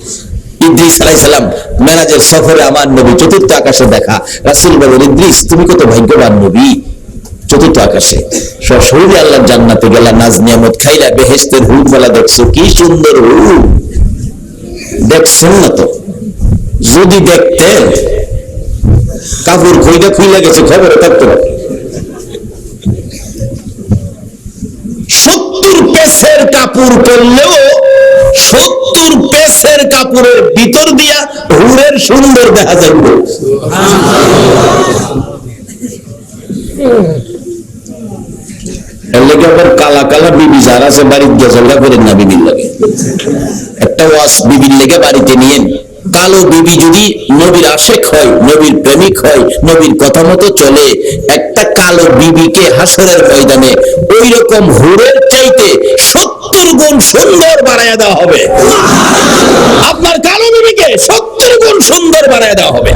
ইদ্রিস আলাইহিস সালাম মেরাজের সফরে আমার নবী চতুর্থ আকাশে দেখা। রাসূল বলেন, ইদ্রিস তুমি কত ভাগ্যবান নবী, চতুর্থ আকাশে সশরীরে আল্লাহর জান্নাতে গেলা, নাজ নিয়ামত খাইলা, বেহেশতের হুরগুলা দেখছো, কি সুন্দর হুর দেখছেন না? তো যদি দেখতেন কাপড় কইটা খুইলা গেছে খবর থাকতো না। 70 পেসের কাপড় পরলেও 70 পেসের কাপড়ের ভিতর দিয়া হুরের সুন্দর দেখা যাইবে। এর লেগে আবার কালা কালা বিবি যারা আছে বাড়ির দিয়ে ঝগড়া করেন না বিবির লাগে। একটা ওয়াজ বিবির লেগে বাড়িতে নিয়েন। কালো বিবি যদি নবীর আশেক হয়, নবীর প্রেমিক হয়, নবীর কথা মতো চলে, একটা কালো বিবিকে হাসরের ময়দানে ওই রকম হুরের চাইতে 70 গুণ সুন্দর বানায়া দেওয়া হবে। আপনার কালো বিবিকে 70 গুণ সুন্দর বানায়া দেওয়া হবে।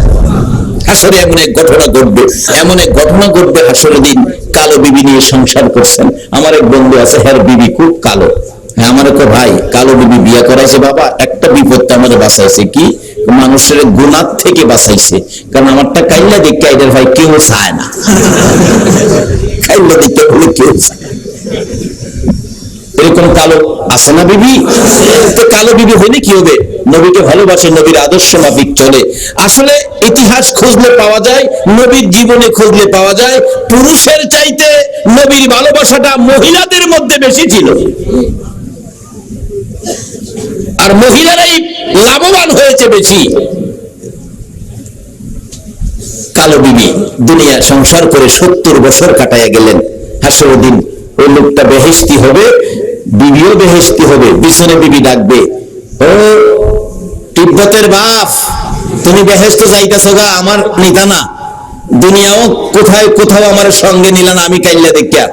হাসরে এমন এক ঘটনা ঘটবে, এমন এক ঘটনা ঘটবে হাসরের দিন। কালো বিবি নিয়ে সংসার করছেন। আমার এক বন্ধু আছে, হ্যাঁ বিবি খুব কালো। হ্যাঁ আমার এক ভাই কালো বিবি বিয়ে করাইছে। বাবা একটা বিপদটা আমাদের বাঁচাইছে, কি মানুষের গুনাহ থেকে বাঁচাইছে। কারণ আমারটা কাইল্লা দেখতে আইডার ভাই কেউ চায় না, কাইল্লা দেখতে বলে কেউ চায়। এরকম কালো আছে না বিবি? তো কালো বিবি হলে কি হবে? নবীকে ভালোবাসে, নবীর আদর্শ মাফিক চলে। আসলে ইতিহাস খুঁজলে পাওয়া যায়, নবীর জীবনে খুঁজলে পাওয়া যায়, পুরুষের চাইতে নবীর ভালোবাসাটা মহিলাদের মধ্যে বেশি ছিল। আর মহিলারাই লাভবান হয়েছে বেশি। কালো বিবি দুনিয়া সংসার করে 70 বছর কাটাইয়া গেলেন। হাসরের দিন ওই লোকটা বেহেশতি হবে, বিবিও বেহেশতি হবে। পিছনে বিবি ডাকবে, ও তিব্বতের বাপ, তুমি বেহেশতে যাইতেছ গা, আমার নিতা না। দুনিয়াও কোথায় কোথাও আমার সঙ্গে নিলা না, আমি কাইল্লা দেখিয়া।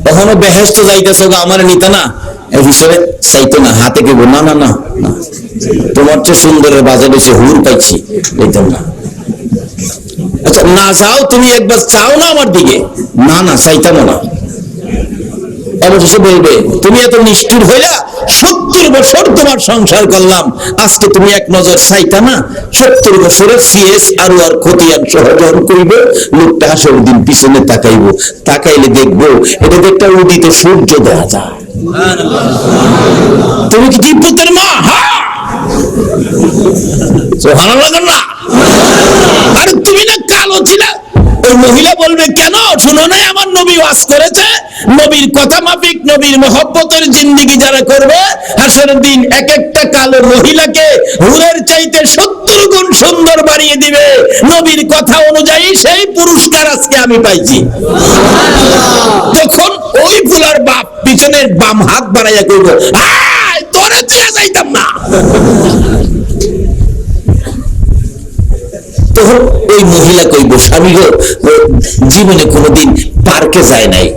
কখনো বেহেশতে যাইতেছ গা, আমার নিতা না। এই হিসেবে চাইতো না, হাতে কেব না না না না, তোমার চেয়ে সুন্দরের বাজারে এসে হুর পাইছি, এইতাম না। আচ্ছা না যাও, তুমি একবার চাও না আমার দিকে? না না চাইতাম না। অবশেষে বলবে, তুমি এত নিষ্ঠুর হইলা, 70 বছর তোমার সংসার করলাম, আজকে তুমি এক নজর চাইতা না? 70 বছরের সিএস আরো আর খতিয়ান সহযোগ করিব। লোকটা হাসর দিন পিছনে তাকাইব, তাকাইলে দেখবো এটা একটা উদিত সূর্য দেখা যায়। তুমি কি তিব্বতের মা? হ্যাঁ। ভালো লাগে না? আর তুমি না কালো ছিলা? ওই মহিলা বলবে, কেন শুনো নাই আমার নবী ওয়াজ করেছে, নবীর কথা মাফিক নবীর মহব্বতের জিন্দেগি যারা করবে, হাসরের দিন এক একটা কালো মহিলাকে হুরের চাইতে 70 গুণ সুন্দর বানিয়ে দিবে। নবীর কথা অনুযায়ী সেই পুরস্কার আজকে আমি পাইছি। তখন ওই ফুলার বাপ পিছনের বাম হাত বাড়াইয়া কইব, আয় তোরে চেয়ে যাইতাম না। তখন ওই মহিলা কইব, স্বামী গো, জীবনে কোনোদিন পার্কে যায় নাই।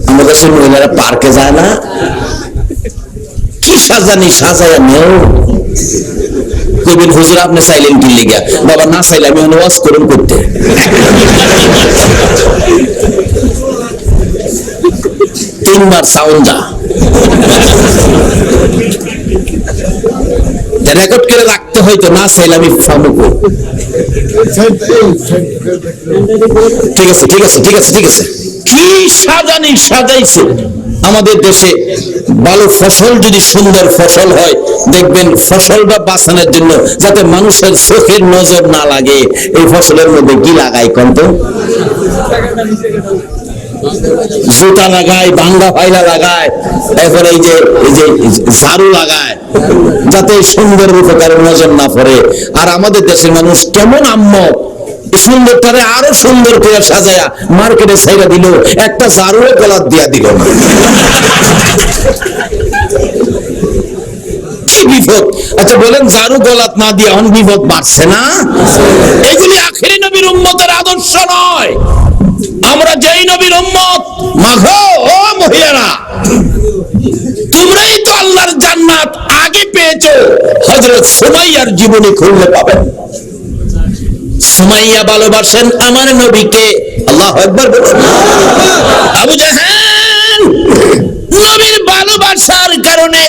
আমার কাছে মহিলারা পার্কে যায় না, কি সাজানি সাজায়া নেও। কইবেন, হুজুর আপনি চাইলেন কি লিগা? বাবা না চাইলে আমি ওয়াজ করুন করতে। 3 বার সাউন্ড যা রেকর্ড করে রাখতে হয়তো, না চাইলে আমি ফামুকো। ঠিক আছে ঠিক আছে ঠিক আছে ঠিক আছে। কি সাজানি সাজাইছে আমাদের দেশে। ভালো ফসল যদি সুন্দর ফসল হয়, দেখবেন ফসলটা বাঁচানোর জন্য, যাতে মানুষের চোখের নজর না লাগে, এই ফসলের মধ্যে কি লাগায় কন্ত? জুতা লাগায়, ভাঙ্গা ফাইলা লাগায়, এরপরে এই যে ঝাড়ু লাগায়, যাতে সুন্দর রূপকার নজর না পড়ে। আর আমাদের দেশের মানুষ কেমন আম্মা, সুন্দরটারে আরো সুন্দর করে সাজায়া মার্কেটে ছাইরা দিল, একটা ঝাড়ু গলাত দিয়া দিল না। কি বিপদ! আচ্ছা বলেন, ঝাড়ু গলাত না দিয়ে এখন বিপদ বাড়ছে না? এগুলি আখেরি নবীর উম্মতের আদর্শ নয়। আমরা যেই নবীর উম্মত, মাগো ও মহিলারা, তোমরাই তো আল্লাহর জান্নাত আগে পেয়েছো। হযরত সুমাইয়ার জীবনী খুললে পাবেন। সুমাইয়া ভালোবাসেন আমার নবীকে। আল্লাহু আকবার বলুন। আবু জাহেল নবীর ভালোবাসার কারণে কারণে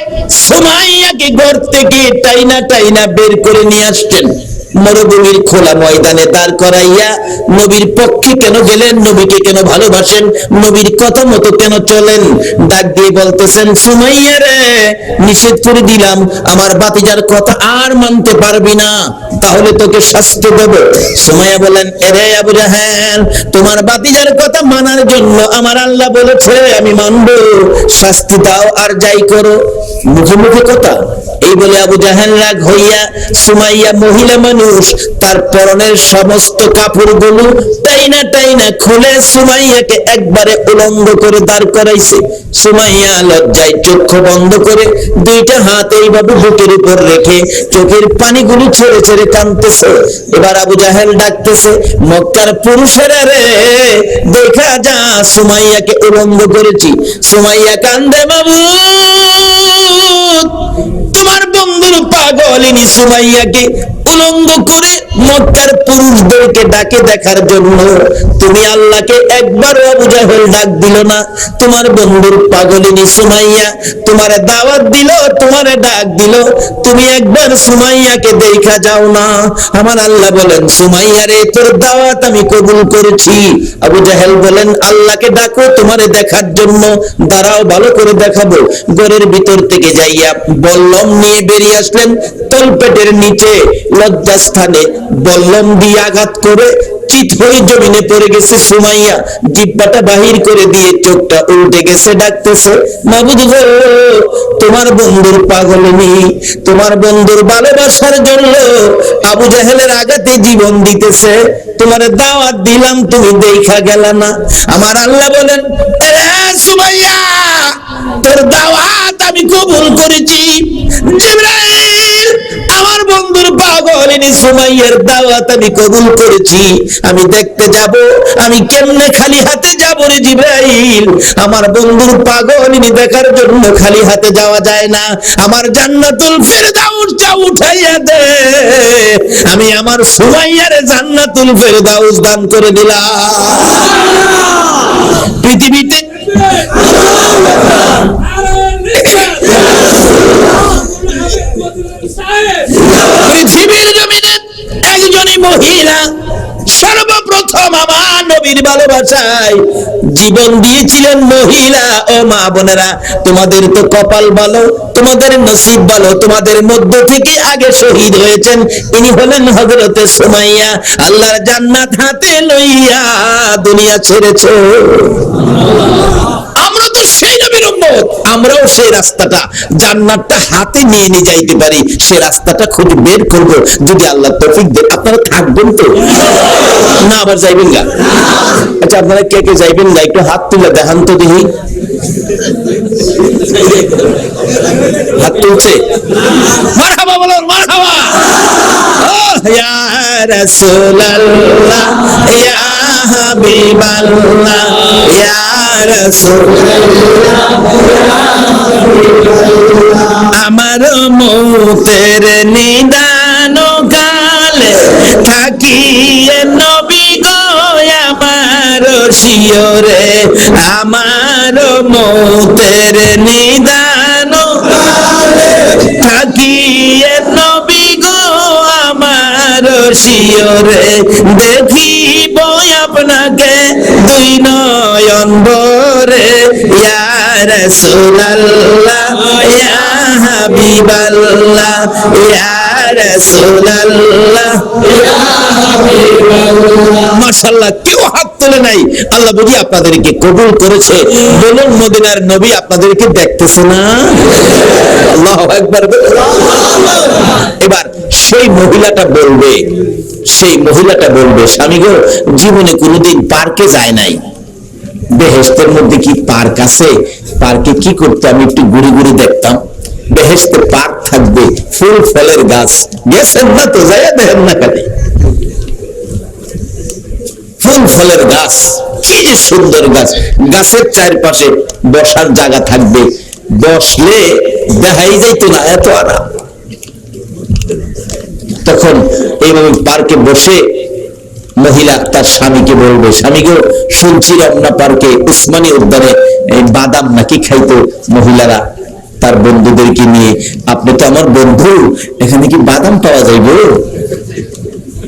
সুমাইয়াকে ঘর থেকে টাইনা টাইনা বের করে নিয়ে আসছেন। মরুভূমির খোলা ময়দানে দাঁড় করাইয়া নবীর পক্ষে কেন গেলেন, নবীকে কেন ভালোবাসেন, নবীর কথা মতো কেন চলেন, ডাক দিয়ে বলতেছেন, সুমাইয়া রে, নিষেধ করে দিলাম, আমার ভাতিজার কথা আর মানতে পারবি না, তাহলে তোকে শাস্তি দেব। সুমাইয়া বলেন, এরে আবু জাহেল, তোমার ভাতিজার কথা মানার জন্য আমার আল্লাহ বলেছে আমি মানব, শাস্তি দাও আর যাই করো। মুখে মুখে কথা এই বলে আবু জাহেল রাগ হইয়া, সুমাইয়া মহিলা মানুষ, তার পরনের সমস্ত কাপড়গুলো টাইনা টাইনা খুলে সুমাইয়াকে একবারে উলঙ্গ করে দাঁড় করাইছে। সুমাইয়া লজ্জায় চক্ষু বন্ধ করে দুইটা হাত এইভাবে বুকের উপর রেখে চোখের পানিগুলো ছেড়ে ছেড়ে কাঁদতেছে। এবার আবু জাহেল ডাকতেছে, মক্কার পুরুষেরা রে, দেখা যা সুমাইয়াকে উলঙ্গ করেছি। সুমাইয়া কান্দে, মাবুদ, তোমার বন্ধুর পাগলিনী সুমাইয়াকে উলঙ্গ করে মক্কার পুরুষদেরকে ডাকে দেখার জন্য তুমি আল্লাহকে একবারও আবু জাহেল ডাক দিল না। তোমার বন্ধুর পাগলিনী সুমাইয়া তোমার দাওয়াত দিল, তোমার ডাক দিল, তুমি একবার সুমাইয়াকে দেখা যাও না। আমার আল্লাহ বলেন, সুমাইয়া রে, তোর দাওয়াত আমি কবুল করেছি। আবু জাহেল বলেন, আল্লাহকে ডাকো তোমারে দেখার জন্য, দাঁড়াও ভালো করে দেখাবো। ঘরের ভিতর থেকে যাইয়া বল্লম নিয়ে বেরিয়ে আসলেন, তলপেটের নিচে লজ্জাস্থানে বল্লম দিয়ে আঘাত করে চিত হয়ে জমিনে পড়ে গেছে সুমাইয়া। জিহ্বাটা বাহির করে দিয়ে চোখটা উল্টে গেছে, ডাকতেছে, মাবুদ গো, তোমার বন্ধুর পাগলিনী, তোমার বন্ধুর ভালোবাসার জন্য আবু জাহেলের আঘাতে জীবন দিতেছে, তোমার দাওয়াত দিলাম, তুমি দেখা গেল না। আমার আল্লাহ বলেন, সুমাইয়া, তোর দাওয়াত আমি কবুল করেছি। জিবরাইল, আমার বন্ধুর পাগলিনী সুমাইয়ার দাওয়াত আমি কবুল করেছি। আমি দেখতে যাব, আমি কেমনে খালি হাতে যাব রে জিবরাইল? আমার বন্ধুর পাগলিনী দেখার জন্য খালি হাতে যাওয়া যায় না। আমার জান্নাতুল ফেরদাউসটা উঠাইয়া দে, আমি আমার সুমাইয়ারে জান্নাতুল ফেরদাউস দান করে দিলাম। পৃথিবীতে পৃথিবীর জমিনে একজনই মহিলা সর্বপ্রথম আমার নবীর ভালোবাসায় জীবন দিয়েছিলেন। মহিলা ও মা বোনেরা, তোমাদের তো কপাল ভালো, তোমাদের নসিব ভালো, তোমাদের মধ্য থেকে আগে শহীদ হয়েছেন ইনি হলেন হযরতে সুমাইয়া। আল্লাহর জান্নাত হাতে লইয়া দুনিয়া ছেড়েছে। আমরা তো সেই নবীর উম্মত, আমরাও সেই রাস্তাটা, জান্নাতটা হাতে নিয়ে নিয়ে যাইতে পারি, সেই রাস্তাটা খুঁজে বের করব যদি আল্লাহ তৌফিক দেন। আপনারা থাকবেন তো না? আবার যাইবেন না? আচ্ছা, আপনারা কে কে যাইবেন না একটু হাত তুলে দেখান তো দেখি। হাত তুলছে? মারহাবা বলুন, মারহাবা। ইয়া রাসূলুল্লাহ, ইয়া হাবিবাল্লাহ, ইয়া রাসূলুল্লাহ, আমার মৌতের নিদান কালে থাকিয়ে নবী গো আমার শিয়রে, আমার মৌতের নিদান কালে থাকিয়ে নবী গো আমার শিয়রে, দেখিব আপনাকে দুই নয়ন ভরে, ইয়া রাসূলুল্লাহ, ইয়া হাবিবাল্লাহ, ইয়া রাসূলুল্লাহ, ইয়া হাবিবাল্লাহ। মাশাআল্লাহ, কেউ হাত তোলে নাই। আল্লাহ বুঝি আপনাদেরকে কবুল করেছে। বলুন, মদিনার নবী আপনাদেরকে দেখতেছে না? আল্লাহু আকবার। এবার সেই মহিলাটা বলবে, সেই মহিলাটা বলবে, স্বামী গো, জীবনে কোনোদিন পার্কে যায় নাই। বেহেশতের মধ্যে কি পার্ক আছে? পার্কে কি করতে আমি একটু ঘুরে ঘুরে দেখতাম। বেহেশতে পার্ক থাকবে, ফুল ফলের গাছ, গেছেন না তো? যায় দেখেন না খালি ফুল ফলের গাছ, কি যে সুন্দর গাছ। গাছের চারপাশে বসার জায়গা থাকবে, বসলে দেখাই যাইতো না, এত আরাম। তখন এইভাবে পার্কে বসে মহিলা তার স্বামীকে বলবে, স্বামী গো, শুনছি রমনা পার্কে উসমানী উদ্যানে বাদাম নাকি খাইতো মহিলারা। তার এলাকার বন্ধুদেরকে নিয়ে, আপনি তো আমার বন্ধু, এখানে কি বাদাম পাওয়া যাইবে?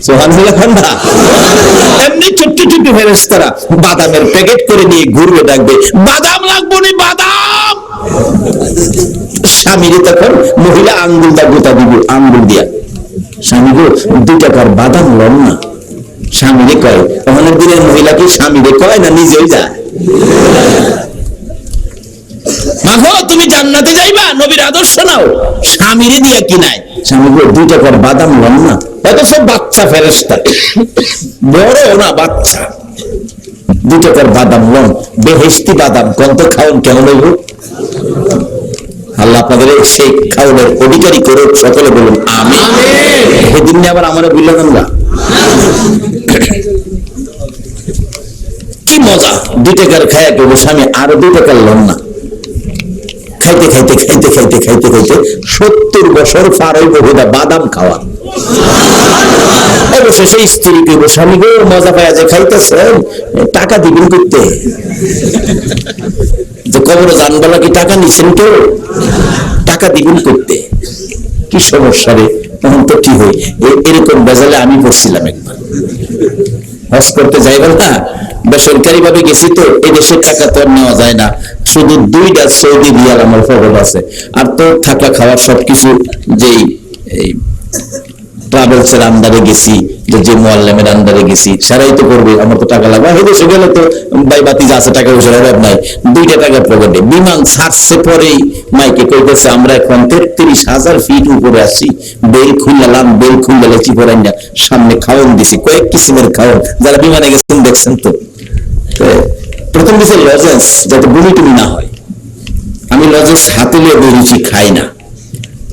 সুবহানাল্লাহ না? এমনি ছোট্ট ছোট্ট ফেরেশতারা বাদামের প্যাকেট করে নিয়ে ঘুরবে, ডাকবে বাদাম লাগবো নি, বাদাম। স্বামীরে তখন মহিলা আঙ্গুল দা গোতা দিবে, আঙ্গুল দিয়া, স্বামী গো 2 টাকার বাদাম লন না। স্বামীরে কয়, তখনের দিনের মহিলা কি স্বামীরে কয় না নিজেই যায়? মাগো তুমি জান্নাতে যাইবা, নবীর আদর্শ নাও, স্বামীরে দিয়া কি নাই? স্বামী গো 2 টাকার বাদাম লন না। হয়তো সব বাচ্চা ফেরেশতা, বড় না বাচ্চা। 2 টাকার বাদাম লন, বেহেশতি বাদাম, কত খাওন কেমন হইব? আল্লাহ আপনাদের সেই খাওয়ানোর অধিকারী করুক, সকলে বলুন আমিন। সেদিন আবার আমার বললেন না কি মজা, 2 টাকার খায়া কেউ স্বামী আরো 2 টাকার লন না। খাইতে খাইতে খাইতে খাইতে খাইতে খাইতে 70 বছর পার হইব হুদা বাদাম খাওয়া। অবশেষে স্ত্রী কেউ স্বামী গো মজা পায়া যে খাইতেছেন, টাকা দিবেন করতে, যে কবরে জানবেলা কি টাকা নিচ্ছেন, তো টাকা দিবেন করতে, কি সমস্যা রে? তখন তো কি হয়, এরকম বেজালে আমি পড়ছিলাম একবার। হজ করতে যাইবেন না, বেসরকারি ভাবে গেছি তো, এই দেশের টাকা তো নেওয়া যায় না, শুধু 2টা সৌদি রিয়াল আমার খবর আছে, আর তো থাকা খাওয়ার সবকিছু যেই ট্রাভেলস এর আন্ডারে গেছি, যে মুআল্লিমের আন্ডারে গেছি, সারাই তো করবে, আমার তো টাকা লাগবে। এই দেশে গেলে তো ভাই বাতি যা আছে টাকা পয়সার অভাব নাই, 2টা টাকা পকেটে। বিমান ছাড়ছে পরেই মাইকে কইতেছে আমরা এখন 33,000 ফিট উপরে আছি, বেল খুললাম, বেল খুললে লেচি পড়াই না, সামনে খাওয়ান দিছি, কয়েক কিসিমের খাওয়ান, যারা বিমানে গেছেন দেখছেন তো। প্রথম দিছে লজেন্স, যাতে বমি টুমি না হয়। আমি লজেন্স হাতে নিয়ে বেরিয়েছি, খাই না।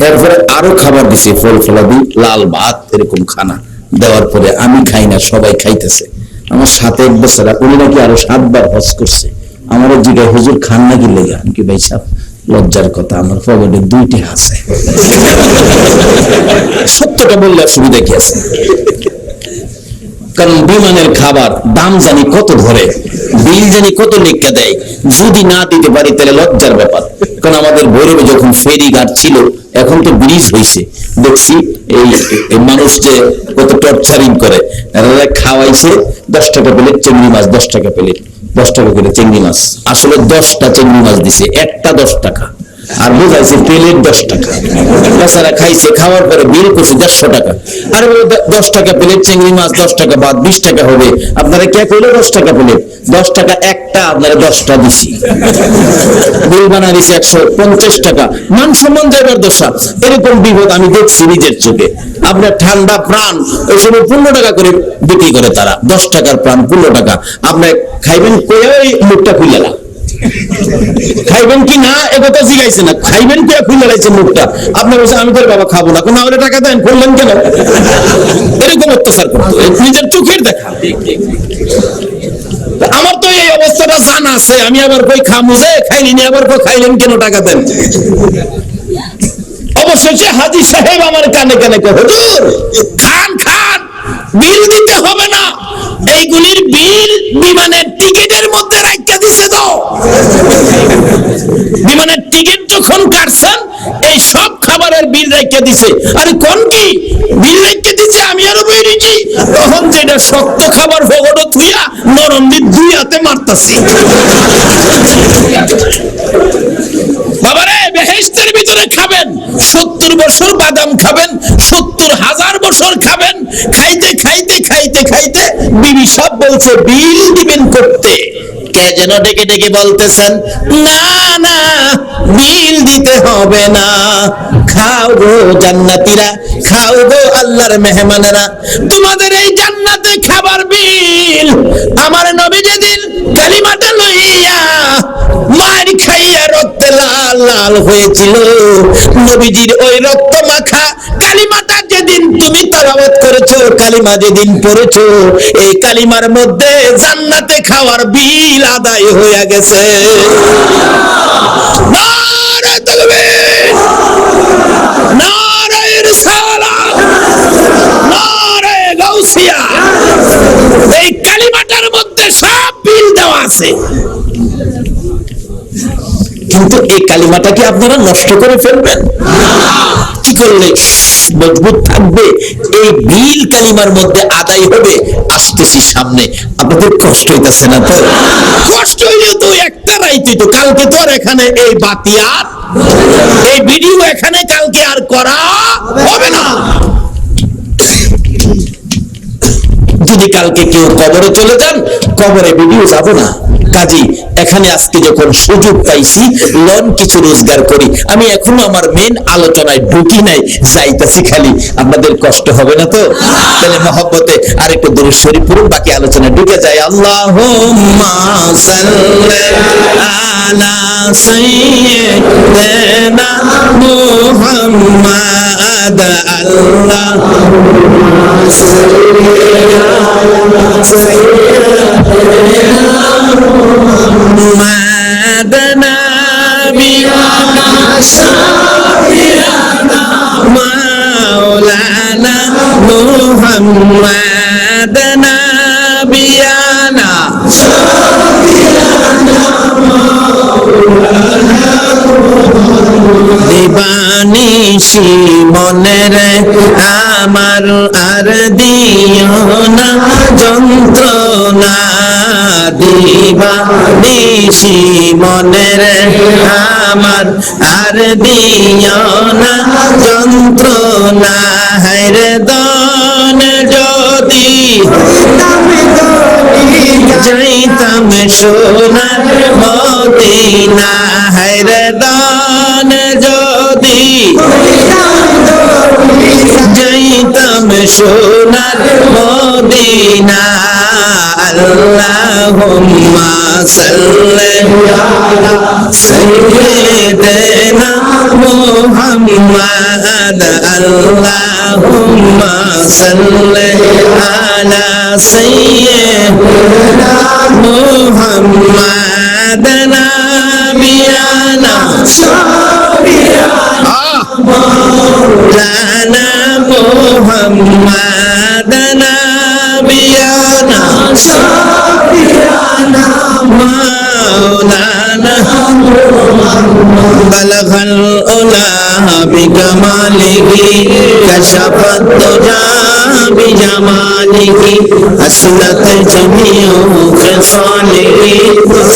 এরপরে আরো খাবার দিছে, ফল ফলাদি, লাল ভাত, এরকম খানা দেওয়ার পরে আমি খাই না, সবাই খাইতেছে। আমার সাথে এক বছরা, উনি নাকি আরো 7 বার হজ করছে। আমার জিজ্ঞাসা, হুজুর খান নাকি লেগে? আমি কি ভাই সাহেব লজ্জার কথা, আমার পকেটে 2টি আছে। সত্যটা বললে সুবিধা কি আছে? কারণ বিমানের খাবার দাম জানি কত ধরে, বিল জানি কত লিখে দেয়, যদি না দিতে পারি তাহলে লজ্জার ব্যাপার। কারণ আমাদের ভৈরবে যখন ফেরি ঘাট ছিল, এখন তো ব্রিজ হয়েছে, দেখছি এই মানুষ যে কত টর্চারিং করে, খাওয়াইছে 10 টাকা প্লেট চিংড়ি মাছ, 10 টাকা প্লেট, 10 টাকা করে চিংড়ি মাছ। আসলে 10টা চিংড়ি মাছ দিছে, একটা 10 টাকা, আর বোঝাইছে প্লেট 10 টাকা। বেচারা খাইছে, খাওয়ার পরে বিল করছে 150 টাকা। আর 10 টাকা প্লেট চিংড়ি মাছ, 10 টাকা বাদ 20 টাকা হবে। আপনারা কে কইলো 10 টাকা প্লেট? 10 টাকা একটা, আপনারা 10টা দিছি, বিল বানা দিছে 150 টাকা। মান সম্মান যাইবার দশা। এরকম বিপদ আমি দেখছি নিজের চোখে। আপনার ঠান্ডা প্রাণ ওই সময় 15 টাকা করে বিক্রি করে তারা, 10 টাকার প্রাণ 15 টাকা। আপনার খাইবেন কই, ওই মুখটা খুলে না, খাইবেন কি না একথা জিজ্ঞাসা না, খাইবেন কি খুলে লাইছে মুখটা। আপনি বলছেন আমি তোর বাবা খাবো না, কোন আমারে টাকা দেন, করলেন কেন? এরকম অত্যাচার করতো, নিজের চোখের দেখা। আমার তো এই অবস্থাটা জানা আছে, আমি আবার কই খামু যে খাইলিনি, আবার কই খাইলেন কেন, টাকা দেন। অবশেষে হাজী সাহেব আমার কানে কানে কয়, হুজুর খান খান, বিল দিতে হবে না, এইগুলির বিল বিমানের টিকিটের মধ্যে রাখতে দিছে। তো বিমানের টিকিট যখন কাটছেন, এই সব খাবারের বিল রাখতে দিছে। আরে কোন কি বিল রাখতে দিছে? আমি আরো বেরিয়েছি, তখন যেটা শক্ত খাবার ভগটো থুইয়া নরম দিয়ে 2 হাতে মারতাছি। বাবারে, বেহেশতের ভিতরে খাবেন, 70 বছর বাদাম খাবেন, 70,000 বছর খাবেন। খাইতে খাইতে খাইতে খাইতে বিবি সব বলছে বিল দিবেন করতে। কে যেন ডেকে ডেকে বলতেছেন, না না বিল দিতে হবে না, খাও গো জান্নাতীরা, খাও গো আল্লাহর মেহমানেরা, তোমাদের এই জান্নাতে খাবার বিল আমার নবী যেদিন কালিমাটা লইয়া মার খাইয়া রক্তে লাল লাল হয়েছিল, নবীজির ওই রক্ত মাখা কালিমাটা যেদিন তুমি তেলাওয়াত করেছো, কালিমা যেদিন পড়েছো, এই কালিমার মধ্যে জান্নাতে খাওয়ার বিল আদায় হয়ে গেছে। নারে তাকবীর, নারে রিসালাত, নারে গাউসিয়া। এই কালিমাটার মধ্যে সব বিল দেওয়া আছে। কিন্তু এই কালিমাটা কি আপনারা নষ্ট করে ফেলবেন? কি করলে মজবুত থাকবে? এই বিল কালিমার মধ্যে আদায় হবে। আসতেছি সামনে, আপনাদের কষ্ট হইতেছে না তো? কষ্ট হইলেও তো একটা রাইতে, তো কালকে তো আর এখানে এই বাতি আর এই ভিডিও এখানে কালকে আর করা হবে না। যদি কালকে কেউ কবরে চলে যান, কবরে ভিডিও যাব না। কাজী এখানে আজকে যখন সুযোগ পাইছি, লন কিছু রোজগার করি। আমি এখনো আমার মেন আলোচনায় ঢুকি নাই, যাইতাছি খালি। আপনাদের কষ্ট হবে না তো? তাহলে মহব্বতে আরেকটু দরুদ শরীফ পড়ুন, বাকি আলোচনায় ঢুকে যায়। আল্লাহুম্মা সাল্লি আলা সাইয়্যিদিনা মুহাম্মাদ। আল্লাহুম্মা সাল্লি আলা সাইয়্যিদিনা মুহাম্মাদ নাবিয়ানা শাফিয়ানা মাওলানা মুহাম্মাদ নাবিয়ানা শাফিয়ানা মাওলানা দিবানিশি মনের আমার আর দিও না যন্ত্রণা। দিবানিশি মনের আমার আর দিও না যন্ত্রণা। হায়রে দন যদি যাইতাম সোনার মদিনা। হায়রে দন যদি যাইতাম সোনার মদিনা। আল্লাহুম্মা সাল্লি আলা সাইয়্যিদিনা মুহাম্মাদ। আল্লাহুম্মা সাল্লি আলা সাইয়্যিদিনা মুহাম্মাদ নাবিয়ানা শাফিয়ানা মাওলানা মুহাম্মাদ নাবিয়ানা শাফিয়ানা মাওলানা। বালাগাল উলা বিকামালিহি কাশাফাত দুজা বিজামালিহি আসলাত জামিউ খিসালিহি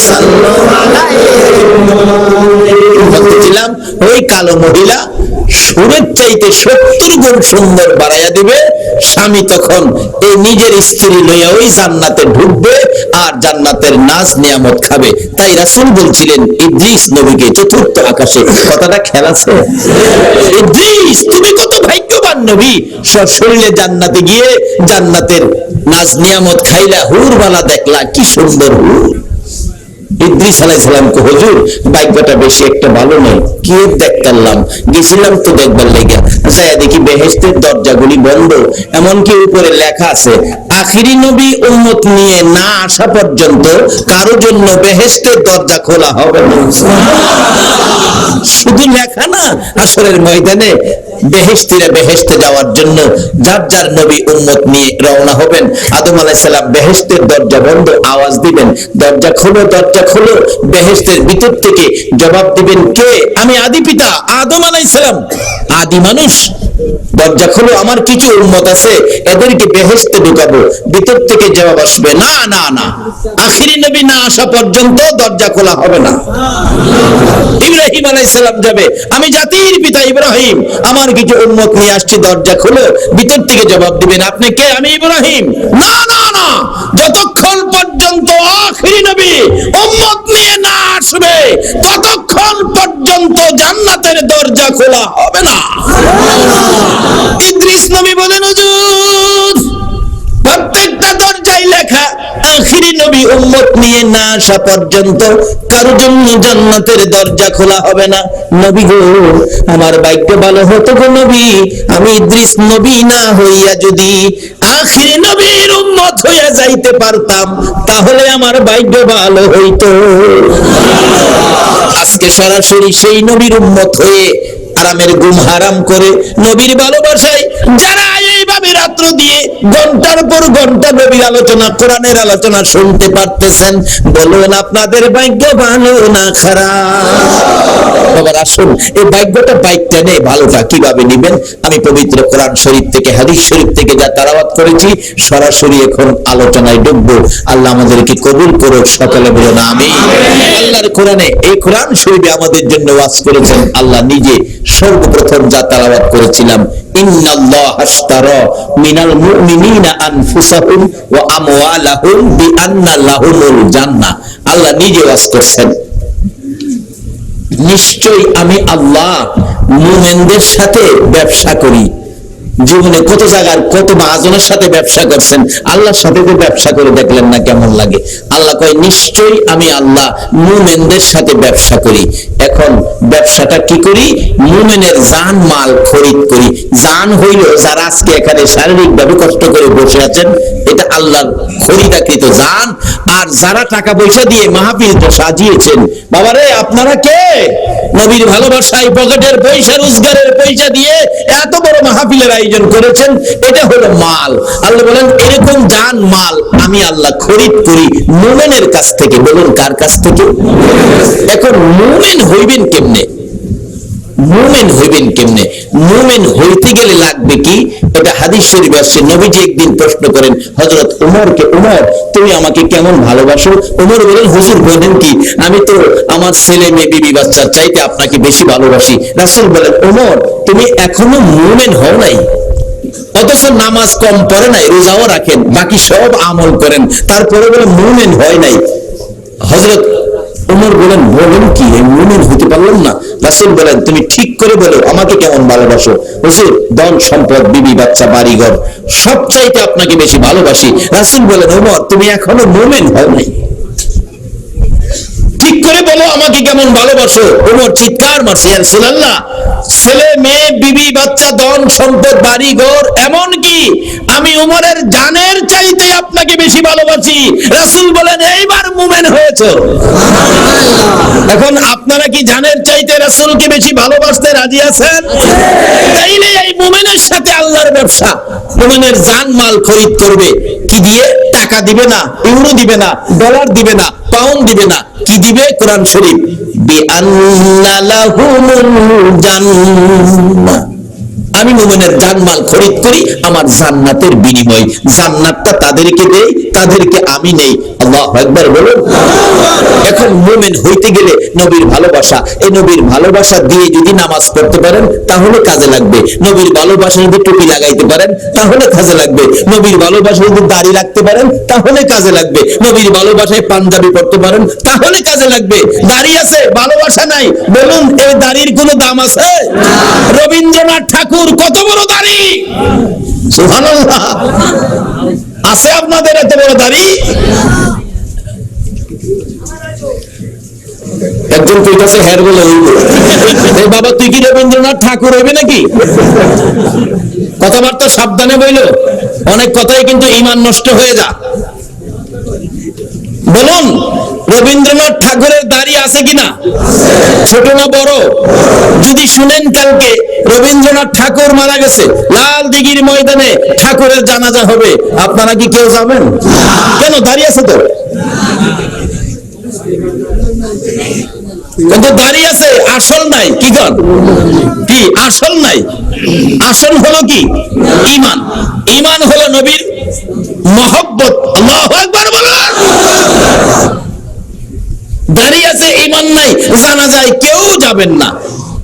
সাল্লাল্লাহু আলাইহি। বলতেছিলাম ওই কালো মহিলা সুরের চাইতে 70 গুণ সুন্দর বাড়াইয়া দিবে। স্বামী তখন এই নিজের স্ত্রী লইয়া ওই জান্নাতে ঢুকবে আর জান্নাতের নাজ নিয়ামত খাবে। তাই রাসূল বলছিলেন ইদ্রিস নবীকে চতুর্থ আকাশে। কথাটা খেয়াল আছে? ইদ্রিস তুমি কত ভাগ্যবান নবী, শরীরে জান্নাতে গিয়ে জান্নাতের নাজ নিয়ামত খাইলা, হুরবালা দেখলা, কি সুন্দর হুর। ইদ্রিস আলাইহিস সালামকে হুজুর ভাগ্যটা বেশি একটা ভালো নয়, কি দেখতাম, গেছিলাম তো দেখবার লাগা, যাইয়া দেখি বেহেশতের দরজাগুলি বন্ধ। এমনকি উপরে লেখা আছে আখিরি নবী উম্মত নিয়ে না আসা পর্যন্ত কারো জন্য বেহেশতের দরজা খোলা হবে না। শুধু লেখা না, আসরের ময়দানে বেহেশতীরা বেহেশতে যাওয়ার জন্য যার যার নবী উম্মত নিয়ে রওনা হবেন। আদম আলাইহিস সালাম বেহেশতের দরজা বন্ধ, আওয়াজ দিবেন দরজা খোলো, দরজা খোলো। বেহেশতের ভিতর থেকে জবাব দিবেন কে? আমি আদি পিতা আদম আলাইহিস সালাম, আদি মানুষ। দরজা খোলো, আমার কিছু উম্মত আছে, এদেরকে বেহেশতে ঢুকাবো। ভিতর থেকে জবাব আসবে না না না, আখিরি নবী না আসা পর্যন্ত দরজা খোলা হবে না। ইব্রাহিম আলাইহিস সালাম যাবে, আমি জাতির পিতা ইব্রাহিম, আমার কিছু উম্মত নিয়ে আসছি, দরজা খোলো। ভিতর থেকে জবাব দিবেন আপনি কে? আমি ইব্রাহিম। না না না, যতক্ষণ পর্যন্ত আখিরি নবী উম্মত নিয়ে না আসবে ততক্ষণ পর্যন্ত জান্নাতের দরজা খোলা হবে না। ইদ্রিস নবী বলেন হুজুর প্রত্যেকটা দরজায় লেখা আখিরি নবী উম্মত নিয়ে না আসা পর্যন্ত কারোর জন্য জান্নাতের দরজা খোলা হবে না। নবী গো, আমার ভাগ্য ভালো হতো গো নবী, আমি ইদ্রিস নবী না হইয়া যদি আখিরি নবীর উম্মত হইয়া যাইতে পারতাম তাহলে আমার ভাগ্য ভালো হইতো। আজকে সরাসরি সেই নবীর উম্মত হয়ে আরামের ঘুম হারাম করে নবীর ভালোবাসায় যারা এইভাবে রাত্র দিয়ে ঘন্টার পর ঘন্টা নবীর আলোচনা, কোরআনের আলোচনা শুনতে পারতেছেন। বলুন আপনাদের ভাগ্য ভালো না খারাপ? আবার আসুন এই বাইকটা নেই, ভালোটা কিভাবে নিবেন? আমি পবিত্র কোরআন শরীফ থেকে, হাদিস শরীফ থেকে যা তেলাওয়াত করেছি, সরাসরি এখন আলোচনায় ঢুকবো। আল্লাহ আমাদেরকে কবুল করুক, সকলে বলুন আমিন। আল্লাহর কোরআনে, এই কোরআন শরীফে আমাদের জন্য ওয়াজ করেছেন আল্লাহ নিজে। সর্বপ্রথম যা তেলাওয়াত করেছিলাম, ইন্নাল্লাহা আশতারা মিনাল মুমিনিনা আনফুসাহুম ওয়া আমওয়ালাহুম বিআন্না লাহুমুল জান্নাহ। আল্লাহ নিজে ওয়াজ করছেন, নিশ্চয়ই আমি আল্লাহ মুমিনদের সাথে ব্যবসা করি। জীবনে কত জায়গার কত মহাজনের সাথে ব্যবসা করছেন, আল্লাহর সাথে তো ব্যবসা করে দেখলেন না কেমন লাগে? আল্লাহ কয় নিশ্চয়ই আমি আল্লাহ মুমিনদের সাথে ব্যবসা করি। এখন ব্যবসাটা কি করি? মুমিনের জান মাল খরিদ করি। জান হইল যারা আজকে এখানে শারীরিক ভাবে কষ্ট করে বসে আছেন, এটা আল্লাহর খরিদাকৃত জান। আর যারা টাকা পয়সা দিয়ে মাহফিলটা সাজিয়েছেন, বাবারে আপনারা কে? নবীর ভালোবাসায় পকেটের পয়সা, রোজগারের পয়সা দিয়ে এত বড় মাহফিলের আয়োজন করেছেন, এটা হলো মাল। আল্লাহ বলেন এরকম জান মাল আমি আল্লাহ খরিদ করি মুমিনের কাছ থেকে। বলুন কার কাছ থেকে? এখন মুমিন হইবেন কেমনে? মুমিন হইবেন কেমনে? মুমিন হইতে গেলে লাগবে কি? এটা হাদিস শরীফে আসছে। নবীজি একদিন প্রশ্ন করেন হযরত ওমরকে, ওমর তুমি আমাকে কেমন ভালোবাসো? ওমর বলেন হুজুর বলেন কি, আমি তো আমার ছেলে মেয়ে বিবি বাচ্চার চাইতে আপনাকে বেশি ভালোবাসি। রাসূল বলেন ওমর তুমি এখনো মুমিন হও নাই, অথচ নামাজ কম পড়ে নাই, রোজাও রাখেন, বাকি সব আমল করেন, তারপরে বলে মুমিন হয় নাই। হযরত ওমর বলেন বলেন কি, মুমিন হতে পারলাম না? রাসূল বলেন তুমি ঠিক করে বলো আমাকে কেমন ভালোবাসো? হুজুর ধন সম্পদ, বিবি বাচ্চা, বাড়িঘর সবচাইতে আপনাকে বেশি ভালোবাসি। রাসূল বলেন ওমর তুমি এখনো মুমিন হও নাই, ঠিক করে বলো আমাকে কেমন ভালোবাসো? ওমর চিৎকার মারছে, ইয়া রাসূলুল্লাহ ছেলে মেয়ে, বিবি বাচ্চা, ধন সম্পদ, বাড়ি ঘর, এমন কি আমি ওমরের জানের চাইতে আপনাকে বেশি ভালোবাসি। রাসূল বলেন এইবার মুমিন হয়েছো। এখন আপনারা কি জানের চাইতে রাসূলকে বেশি ভালোবাসতে রাজি আছেন? তাইলে এই মুমিনের সাথে আল্লাহর ব্যবসা। মুমিনের জান মাল খরিদ করবে কি দিয়ে? টাকা দিবে না, ইউরো দিবে না, ডলার দিবে না, পাউন্ড দিবে না, কি দিবে? কোরআন শরীফ, বিআন্না লাহুমুল জান্নাহ। আমি মুমিনের জানমাল খরিদ করি আমার জান্নাতের বিনিময়। জান্নাতটা তাদেরকে দেই, তাদেরকে আমি নেই। আল্লাহু আকবার বলুন। এখন মুমিন হইতে গেলে নবীর ভালোবাসা, এই নবীর ভালোবাসা দিয়ে যদি নামাজ পড়তে পারেন তাহলে কাজে লাগবে। নবীর ভালোবাসা যদি টুপি লাগাইতে পারেন তাহলে কাজে লাগবে। নবীর ভালোবাসা যদি দাড়ি রাখতে পারেন তাহলে কাজে লাগবে। নবীর ভালোবাসায় পাঞ্জাবি পড়তে পারেন তাহলে কাজে লাগবে। দাড়ি আছে, ভালোবাসা নাই, বলুন এই দাড়ির কোনো দাম আছে? রবীন্দ্রনাথ ঠাকুর কত বড় দাড়ি, সুবহানাল্লাহ। আছে আপনাদের এত বড় দাড়ি? একজন কইতাছে হের বলে হইব। এই বাবা তুই কি রবীন্দ্রনাথ ঠাকুর হইবে নাকি? কথাবার্তা সাবধানে বইল, অনেক কথাই কিন্তু ঈমান নষ্ট হয়ে যা। বলুন রবীন্দ্রনাথ ঠাকুরের দাড়ি আছে কিনা? ছোট না বড়? যদি শুনেন কালকে রবীন্দ্রনাথ ঠাকুর মারা গেছে, লাল দিঘির ময়দানে ঠাকুরের জানাজা হবে, আপনারা কি কেউ যাবেন? কেন? দাড়ি আছে তো। কিন্তু দাড়ি আছে, আসল নাই। কি কর? কি আসল নাই? আসল হলো কি? ঈমান। ঈমান হলো নবীর মহব্বত। আল্লাহু আকবার বলুন। দাড়ি আছে, ঈমান নাই, জানাজায় কেউ যাবেন না।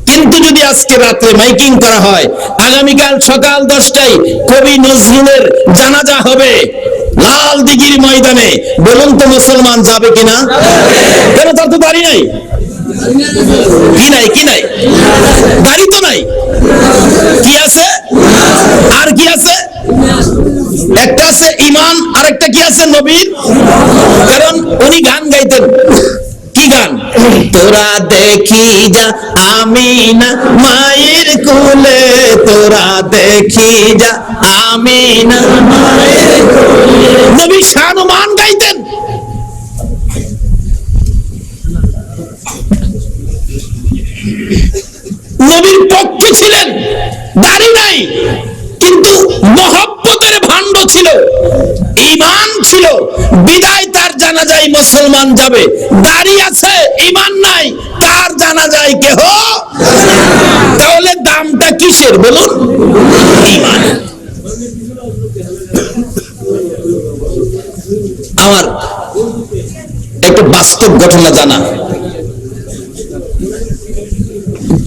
কিন্তু যদি আজকে রাতে মাইকিং করা হয়, আগামীকাল সকাল 10টায় কবি নজরুলের জানাজা হবে লাল দিঘির ময়দানে, বলুন তো মুসলমান যাবে কিনা? কেন? তার তো দাড়ি নাই। কি নাই? কি নাই? দাড়ি তো নাই। কি আছে? আর কি আছে? একটা আছে ঈমান, আর একটা কি আছে? নবীর। কারণ উনি গান গাইতেন। কি গান? তোরা দেখি যা আমিনা মায়ের কোলে, তোরা দেখি যা আমিনা মায়ের কোলে। নবী শান-মান গাইতেন। নবীর পক্ষে ছিলেন, দাড়ি নাই, কিন্তু মহব্বতের ভাণ্ড ছিল, ঈমান ছিল, বিদায় তার জানাজায় মুসলমান যাবে। দাড়ি আছে, ঈমান নাই, তার জানাজায় কেহ। তাহলে দামটা কিসের বলুন? ঈমান। আমার একটা বাস্তব ঘটনা জানা।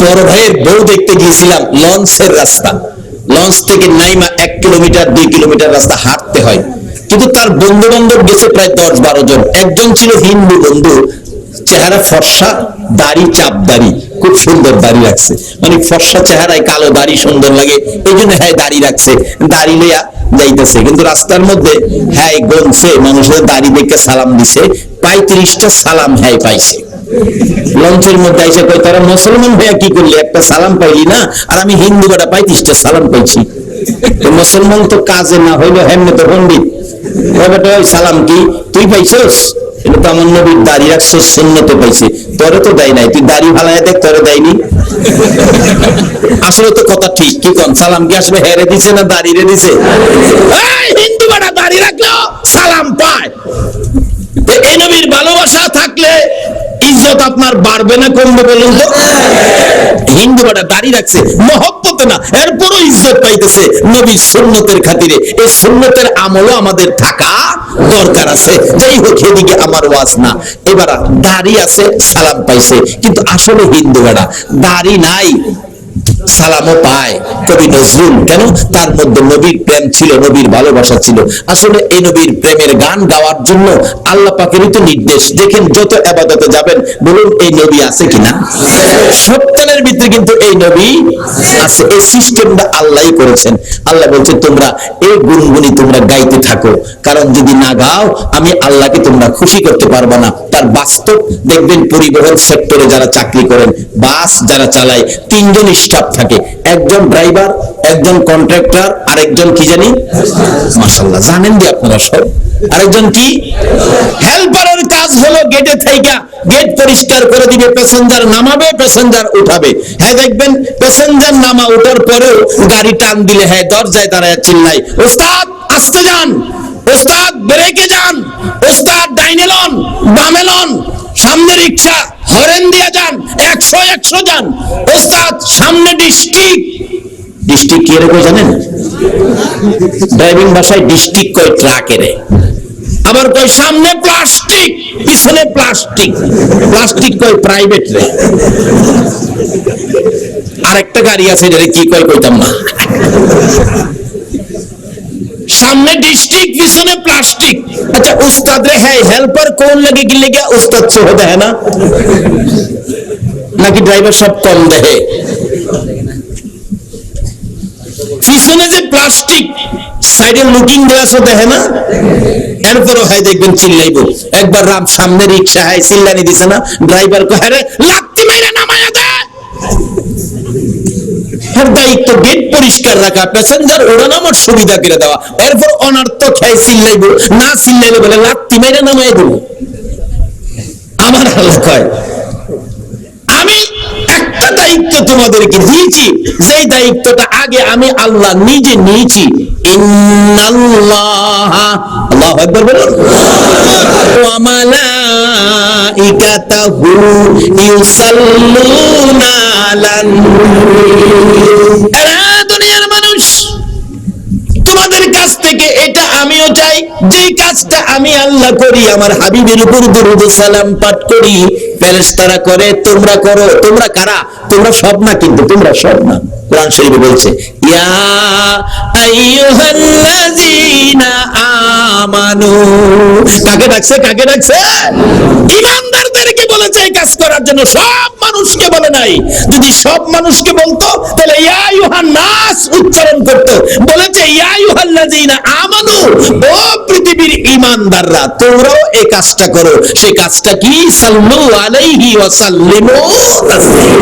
বড় ভাইয়ের বউ দেখতে গিয়েছিলাম, লঞ্চের রাস্তা, লঞ্চ থেকে নাইমা 1 কিলোমিটার 2 কিলোমিটার রাস্তা হাঁটতে হয়, কিন্তু তার বন্ধু বান্ধব গেছে প্রায় 10-12 জন। একজন ছিল হিন্দু বন্ধু, চেহারা ফর্সা, দাড়ি চাপ দাড়ি, খুব সুন্দর দাড়ি রাখছে, মানে ফর্সা চেহারায় কালো দাড়ি সুন্দর লাগে, এই জন্য হ্যাঁ দাড়ি রাখছে, দাড়ি লইয়া যাইতেছে। কিন্তু রাস্তার মধ্যে হ্যাঁ গনছে, মানুষের দাড়ি দেখে সালাম দিছে, 35টা সালাম হ্যাঁ পাইছে। লঞ্চের মধ্যে এসে কই, তারা মুসলমান হইয়া কি করলি, একটা সালাম পাইলি না? আর আমি হিন্দু বেটা 35টা সালাম পাইছি। মুসলমান তো কাজে না হইলো হেমনে তো পণ্ডিত। সালাম কি তুই পাইছস? এটা তো আমার নবীর দাড়ি রাখছে, সুন্নতে পাইছে, তোরে তো দেয় নাই, তুই দাড়ি ভালায় দেখ, তোরে দেয়নি। আসলে তো কথা ঠিক, কি কোন? সালাম কি আসলে হেরে দিছে না দাড়িরে দিছে? হিন্দু বেটা দাড়ি রাখলেও সালাম পায়। এই নবীর ভালোবাসা থাকলে ইজ্জত আপনার বাড়বে না কমবে বলুন তো? হিন্দু বেটা দাড়ি রাখছে মহব্বত না, এরপরও ইজ্জত পাইতেছে নবীর সুন্নতের খাতিরে। এই সুন্নতের আমলও আমাদের থাকা দরকার আছে। যাই হোক, এদিকে আমার ওয়াজ না। এবার দাড়ি আছে, সালাম পাইছে, কিন্তু আসলে হিন্দু বেটা দাড়ি নাই, সালামও পায়। কবি নজরুল, কেন? তার মধ্যে নবীর প্রেম ছিল, নবীর ভালোবাসা ছিল। আসলে এই নবীর প্রেমের গান গাওয়ার জন্য আল্লাহ পাকেরই তো নির্দেশ। দেখেন, যত ইবাদতে যাবেন বলুন এই নবী আছে কিনা? সপ্তাহের ভিতরে কিন্তু এই নবী আছে। এই সিস্টেমটা আল্লাহই করেছেন। আল্লাহ বলছে তোমরা এই গুনগুনি তোমরা গাইতে থাকো, কারণ যদি না গাও আমি আল্লাহকে তোমরা খুশি করতে পারবে না। তার বাস্তব দেখবেন, পরিবহন সেক্টরে যারা চাকরি করেন, বাস যারা চালায়, 3 জন স্টাফ থাকে, একজন ড্রাইভার, একজন কন্ট্রাক্টর, আরেকজন কি জানি, মাশাআল্লাহ জানেন যে আপনারা সব। আরেকজন কি? হেল্পারের কাজ হলো গেটে থাইকা গেট পরিষ্কার করে দিবে, প্যাসেঞ্জার নামাবে, প্যাসেঞ্জার উঠাবে। হ্যাঁ দেখবেন প্যাসেঞ্জার নামা ওঠার পরেও গাড়ি টান দিলে হ্যাঁ দরজায় দাঁড়ায় চিল্লাই, ওস্তাদ আস্তে যান, ওস্তাদ ব্রেকে যান, ওস্তাদ ডাইনে লন, বামে লন, সামনে রিক্সা হরেন দিয়া যান, 100 যান, ওস্তাদ সামনে ডিস্ট্রিক্ট। ডিস্ট্রিক্ট কি রে জানেন? ড্রাইভিং ভাষায় ডিস্ট্রিক্ট কয় ট্রাকেরে। আবার কয় সামনে প্লাস্টিক, পিছনে প্লাস্টিক, প্লাস্টিক কয় প্রাইভেট রে। আরেকটা গাড়ি আছে যেটা কি কয় কইতাম না। সামনে ডিস্ট্রিক্ট, পিছনে প্লাস্টিক। আচ্ছা উস্তাদ রে, হ্যাঁ হেল্পার কোন লাগে কি লেগে? উস্তাদ চোহ দেয় না নাকি ড্রাইভার সব কম দেয়? পিছনে যে প্লাস্টিক, সাইডে লুকিং গ্লাসও দেখে না, এরপরও হয় দেখবেন চিল্লাইব। একবার রাম সামনে রিক্সা হয় চিল্লানি দিছে না, ড্রাইভার কয় আরে লাত্তি মেরে নামায়া দে। দায়িত্ব গেট পরিষ্কার রাখা, প্যাসেঞ্জার ওড়ানামার সুবিধা করে দেওয়া, এরপর অনার্থক হয় চিল্লাইব, না চিল্লাইলে বলে লাত্তি মেরে নামাই দেব। আমার আল্লাহ কয় আমি একটা দায়িত্ব তোমাদেরকে দিয়েছি, যেই দায়িত্বটা আগে আমি আল্লাহ নিজে নিয়েছি। ইন্নাল্লাহা, আল্লাহু আকবার বলুন, ওয়া মালাইকাতাহু ইউসাল্লুনা আলান নবী। দুনিয়ার মানুষ, তোমাদের কাছ থেকে এটা আমিও চাই, যে কাজটা আমি আল্লাহ করি, আমার হাবিবের উপর দরুদ ও সালাম পাঠ করি, ফেরেশতারা করে, তোমরা করো। তোমরা কারা? তোমরা সব না, কিন্তু তোমরা সব না। কোরআন শরীফে বলছে ইয়া আইয়ুহাল্লাযীনা আমানু। কাকে ডাকছে? কাকে ডাকছে? ঈমানদারদেরকে বলেছে এই কাজ করার জন্য, সব মানুষকে বলে নাই। যদি সব মানুষকে বলতো তাহলে ইয়া আইয়ুহান নাস উচ্চারণ করতো। বলেছে ইয়া আইয়ুহাল্লাযীনা আমানু, ও পৃথিবীর ঈমানদাররা তোমরাও এই কাজটা করো। সেই কাজটা কি? সাল্লু আলাইহি ওয়া সাল্লিমু তাসলিমা।